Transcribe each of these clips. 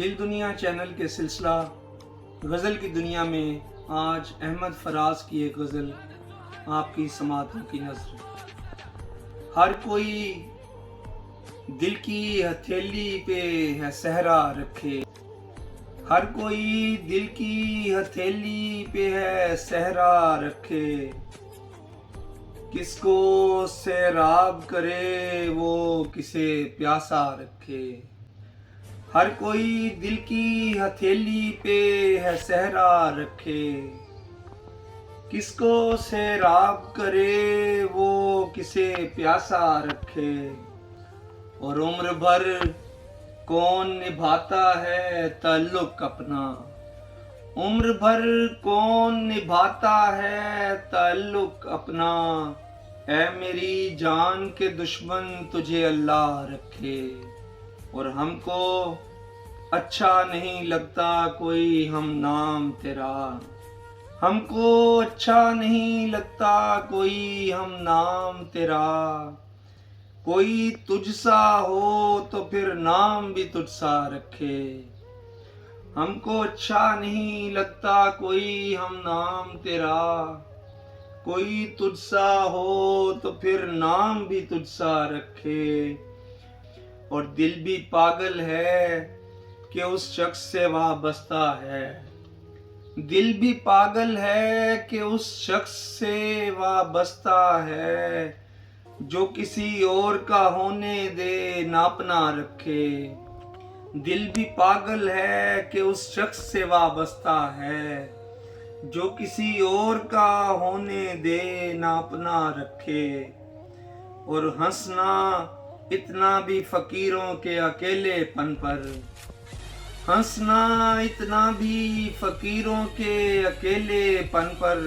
دل دنیا چینل کے سلسلہ غزل کی دنیا میں آج احمد فراز کی ایک غزل آپ کی سماعتوں کی نظر۔ ہر کوئی دل کی ہتھیلی پہ ہے صحرا رکھے، ہر کوئی دل کی ہتھیلی پہ ہے صحرا رکھے، کس کو سیراب کرے وہ کسے پیاسا رکھے۔ ہر کوئی دل کی ہتھیلی پہ ہے صحرا رکھے، کس کو سیراب کرے وہ کسے پیاسا رکھے۔ اور عمر بھر کون نبھاتا ہے تعلق اپنا، عمر بھر کون نبھاتا ہے تعلق اپنا، اے میری جان کے دشمن تجھے اللہ رکھے۔ اور ہم کو اچھا نہیں لگتا کوئی ہم نام تیرا، ہم کو اچھا نہیں لگتا کوئی ہم نام تیرا، کوئی تجھ سا ہو تو پھر نام بھی تجھ سا رکھے۔ ہم کو اچھا نہیں لگتا کوئی ہم نام تیرا، کوئی تجھ سا ہو تو پھر نام بھی تجھ سا رکھے۔ اور دل بھی پاگل ہے کہ اس شخص سے وابستہ ہے، دل بھی پاگل ہے کہ اس شخص سے وابستہ ہے، جو کسی اور کا ہونے دے ناپنا رکھے۔ دل بھی پاگل ہے کہ اس شخص سے وابستہ ہے، جو کسی اور کا ہونے دے ناپنا رکھے۔ اور ہنسنا اتنا بھی فقیروں کے اکیلے پن پر، ہنسنا اتنا بھی فقیروں کے اکیلے پن پر،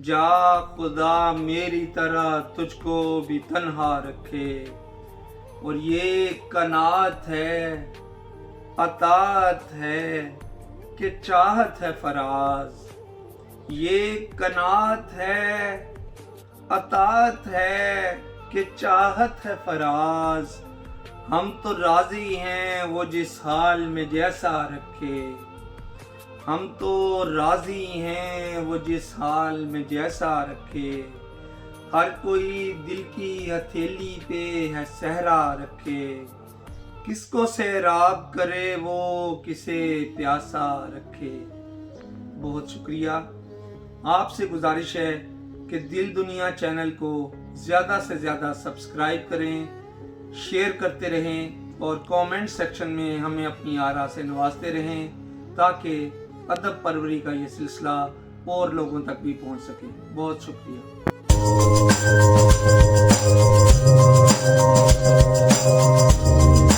جا خدا میری طرح تجھ کو بھی تنہا رکھے۔ اور یہ قناعت ہے، اطاعت ہے کہ چاہت ہے فراز، یہ قناعت ہے، اطاعت ہے کہ چاہت ہے فراز، ہم تو راضی ہیں وہ جس حال میں جیسا رکھے، ہم تو راضی ہیں وہ جس حال میں جیسا رکھے۔ ہر کوئی دل کی ہتھیلی پہ ہے صحرا رکھے، کس کو سیراب کرے وہ کسے پیاسا رکھے۔ بہت شکریہ۔ آپ سے گزارش ہے کہ دل دنیا چینل کو زیادہ سے زیادہ سبسکرائب کریں، شیئر کرتے رہیں اور کامنٹ سیکشن میں ہمیں اپنی آراء سے نوازتے رہیں تاکہ ادب پروری کا یہ سلسلہ اور لوگوں تک بھی پہنچ سکے۔ بہت شکریہ۔